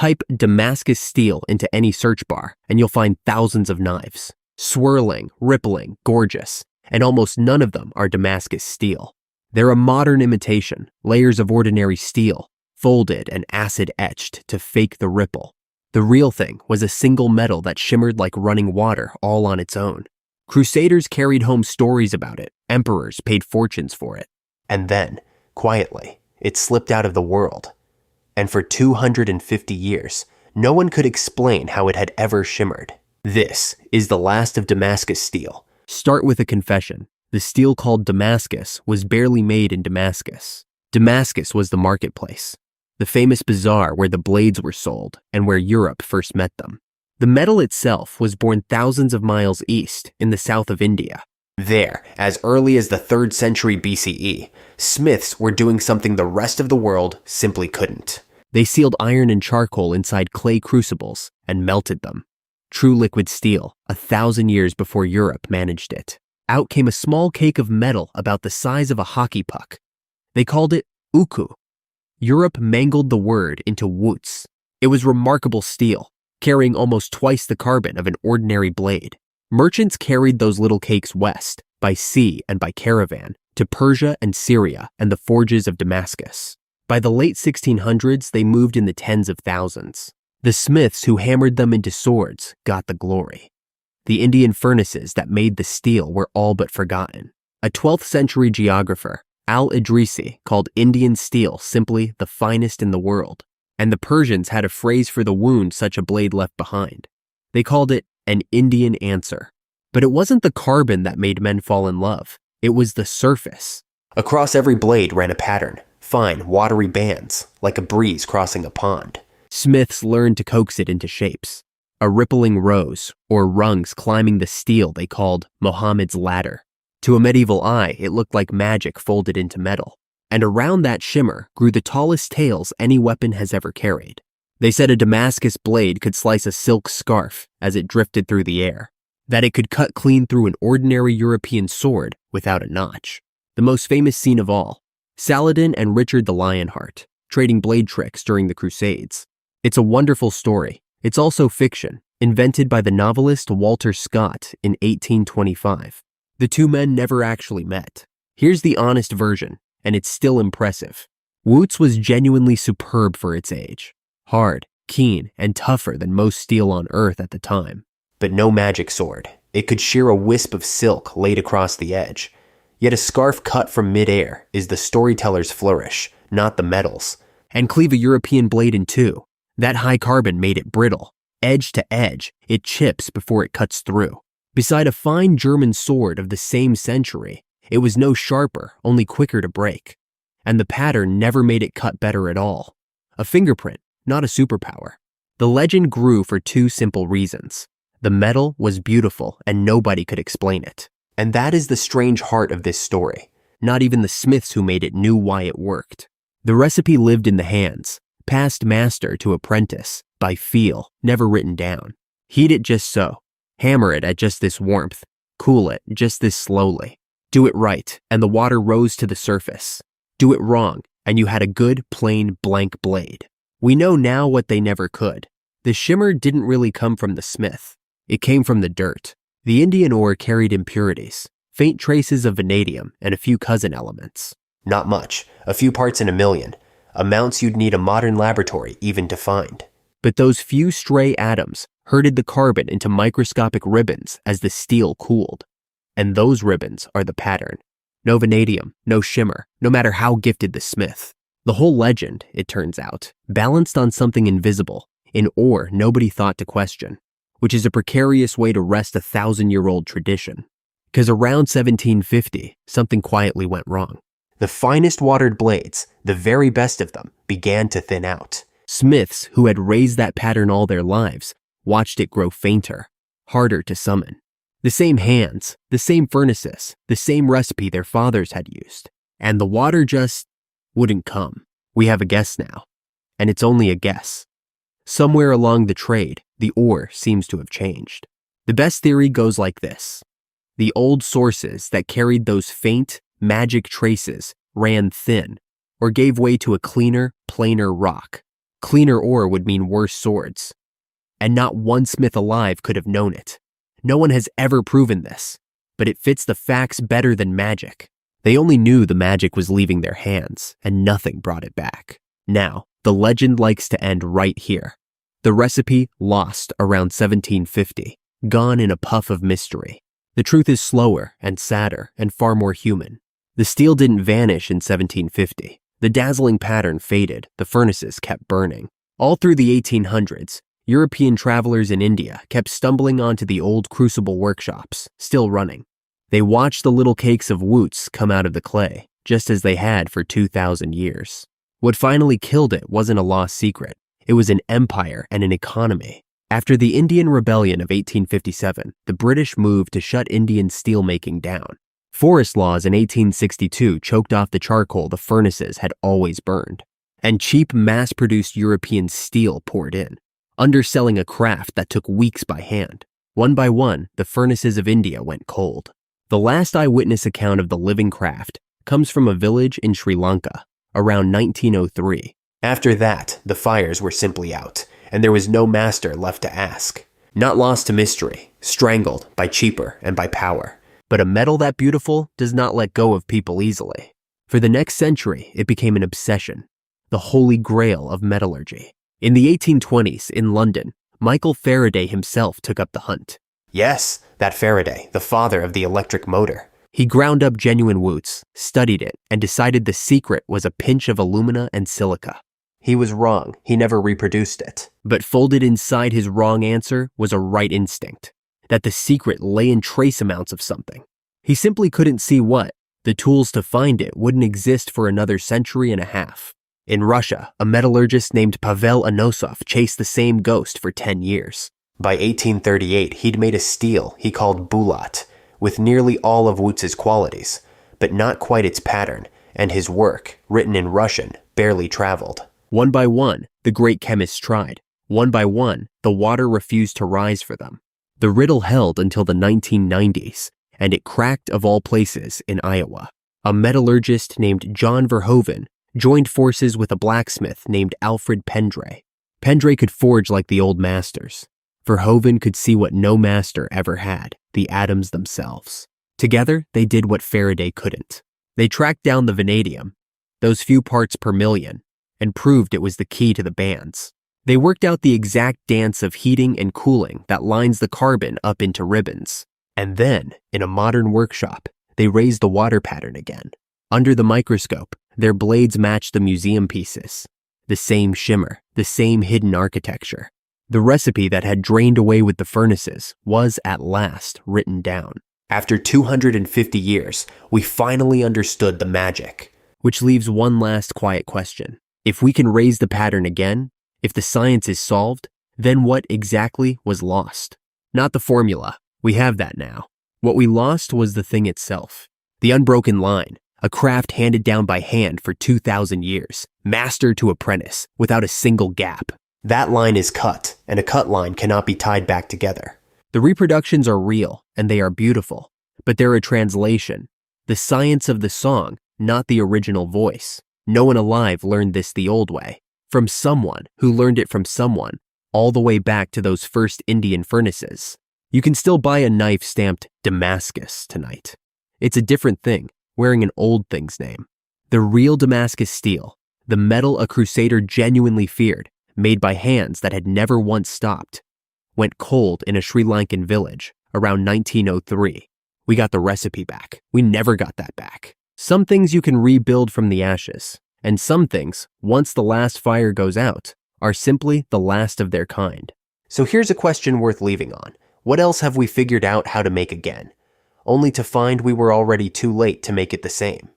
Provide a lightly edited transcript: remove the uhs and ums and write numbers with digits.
Type Damascus steel into any search bar, and you'll find thousands of knives. Swirling, rippling, gorgeous, and almost none of them are Damascus steel. They're a modern imitation, layers of ordinary steel, folded and acid-etched to fake the ripple. The real thing was a single metal that shimmered like running water all on its own. Crusaders carried home stories about it, emperors paid fortunes for it. And then, quietly, it slipped out of the world. And for 250 years, no one could explain how it had ever shimmered. This is the last of Damascus steel. Start with a confession. The steel called Damascus was barely made in Damascus. Damascus was the marketplace, the famous bazaar where the blades were sold and where Europe first met them. The metal itself was born thousands of miles east in the south of India. There, as early as the 3rd century BCE, smiths were doing something the rest of the world simply couldn't. They sealed iron and charcoal inside clay crucibles and melted them. True liquid steel, 1,000 years before Europe managed it. Out came a small cake of metal about the size of a hockey puck. They called it uku. Europe mangled the word into Wootz. It was remarkable steel, carrying almost twice the carbon of an ordinary blade. Merchants carried those little cakes west, by sea and by caravan, to Persia and Syria and the forges of Damascus. By the late 1600s, they moved in the tens of thousands. The smiths who hammered them into swords got the glory. The Indian furnaces that made the steel were all but forgotten. A 12th century geographer, Al-Idrisi, called Indian steel simply the finest in the world, and the Persians had a phrase for the wound such a blade left behind. They called it an Indian answer. But it wasn't the carbon that made men fall in love. It was the surface. Across every blade ran a pattern, fine, watery bands, like a breeze crossing a pond. Smiths learned to coax it into shapes. A rippling rose, or rungs climbing the steel they called Mohammed's ladder. To a medieval eye, it looked like magic folded into metal. And around that shimmer grew the tallest tails any weapon has ever carried. They said a Damascus blade could slice a silk scarf as it drifted through the air, that it could cut clean through an ordinary European sword without a notch. The most famous scene of all, Saladin and Richard the Lionheart, trading blade tricks during the Crusades. It's a wonderful story. It's also fiction, invented by the novelist Walter Scott in 1825. The two men never actually met. Here's the honest version, and it's still impressive. Wootz was genuinely superb for its age. Hard, keen, and tougher than most steel on Earth at the time. But no magic sword. It could shear a wisp of silk laid across the edge. Yet a scarf cut from midair is the storyteller's flourish, not the metal's. And cleave a European blade in two. That high carbon made it brittle. Edge to edge, it chips before it cuts through. Beside a fine German sword of the same century, it was no sharper, only quicker to break. And the pattern never made it cut better at all. A fingerprint, not a superpower. The legend grew for two simple reasons. The metal was beautiful and nobody could explain it. And that is the strange heart of this story. Not even the smiths who made it knew why it worked. The recipe lived in the hands, passed master to apprentice, by feel, never written down. Heat it just so. Hammer it at just this warmth. Cool it just this slowly. Do it right, and the water rose to the surface. Do it wrong, and you had a good, plain, blank blade. We know now what they never could. The shimmer didn't really come from the smith. It came from the dirt. The Indian ore carried impurities, faint traces of vanadium, and a few cousin elements. Not much, a few parts in a million, amounts you'd need a modern laboratory even to find. But those few stray atoms herded the carbon into microscopic ribbons as the steel cooled. And those ribbons are the pattern. No vanadium, no shimmer, no matter how gifted the smith. The whole legend, it turns out, balanced on something invisible, in ore nobody thought to question, which is a precarious way to rest a 1,000-year-old tradition. Because around 1750, something quietly went wrong. The finest watered blades, the very best of them, began to thin out. Smiths who had raised that pattern all their lives watched it grow fainter, harder to summon. The same hands, the same furnaces, the same recipe their fathers had used. And the water just wouldn't come. We have a guess now. And it's only a guess. Somewhere along the trade, the ore seems to have changed. The best theory goes like this. The old sources that carried those faint, magic traces ran thin, or gave way to a cleaner, plainer rock. Cleaner ore would mean worse swords. And not one smith alive could have known it. No one has ever proven this, but it fits the facts better than magic. They only knew the magic was leaving their hands, and nothing brought it back. Now, the legend likes to end right here. The recipe lost around 1750, gone in a puff of mystery. The truth is slower and sadder and far more human. The steel didn't vanish in 1750. The dazzling pattern faded, the furnaces kept burning. All through the 1800s, European travelers in India kept stumbling onto the old crucible workshops, still running. They watched the little cakes of Wootz come out of the clay, just as they had for 2,000 years. What finally killed it wasn't a lost secret. It was an empire and an economy. After the Indian Rebellion of 1857, the British moved to shut Indian steelmaking down. Forest laws in 1862 choked off the charcoal the furnaces had always burned. And cheap, mass-produced European steel poured in, underselling a craft that took weeks by hand. One by one, the furnaces of India went cold. The last eyewitness account of the living craft comes from a village in Sri Lanka around 1903. After that, the fires were simply out, and there was no master left to ask. Not lost to mystery, strangled by cheaper and by power. But a metal that beautiful does not let go of people easily. For the next century, it became an obsession, the holy grail of metallurgy. In the 1820s, in London, Michael Faraday himself took up the hunt. Yes, that Faraday, the father of the electric motor. He ground up genuine Wootz, studied it, and decided the secret was a pinch of alumina and silica. He was wrong, he never reproduced it. But folded inside his wrong answer was a right instinct, that the secret lay in trace amounts of something. He simply couldn't see what. The tools to find it wouldn't exist for another century and a half. In Russia, a metallurgist named Pavel Anosov chased the same ghost for 10 years. By 1838, he'd made a steel he called bulat, with nearly all of Wootz's qualities, but not quite its pattern, and his work, written in Russian, barely traveled. One by one, the great chemists tried. One by one, the water refused to rise for them. The riddle held until the 1990s, and it cracked of all places in Iowa. A metallurgist named John Verhoeven joined forces with a blacksmith named Alfred Pendre. Pendre could forge like the old masters. Verhoeven could see what no master ever had, the atoms themselves. Together, they did what Faraday couldn't. They tracked down the vanadium, those few parts per million, and proved it was the key to the bands. They worked out the exact dance of heating and cooling that lines the carbon up into ribbons. And then, in a modern workshop, they raised the water pattern again. Under the microscope, their blades matched the museum pieces. The same shimmer, the same hidden architecture. The recipe that had drained away with the furnaces was at last written down. After 250 years, we finally understood the magic. Which leaves one last quiet question. If we can raise the pattern again, if the science is solved, then what exactly was lost? Not the formula. We have that now. What we lost was the thing itself. The unbroken line, a craft handed down by hand for 2,000 years, master to apprentice, without a single gap. That line is cut, and a cut line cannot be tied back together. The reproductions are real, and they are beautiful, but they're a translation. The science of the song, not the original voice. No one alive learned this the old way. From someone who learned it from someone, all the way back to those first Indian furnaces. You can still buy a knife stamped Damascus tonight. It's a different thing, wearing an old thing's name. The real Damascus steel, the metal a crusader genuinely feared, made by hands that had never once stopped, went cold in a Sri Lankan village around 1903. We got the recipe back. We never got that back. Some things you can rebuild from the ashes, and some things, once the last fire goes out, are simply the last of their kind. So here's a question worth leaving on. What else have we figured out how to make again? Only to find we were already too late to make it the same.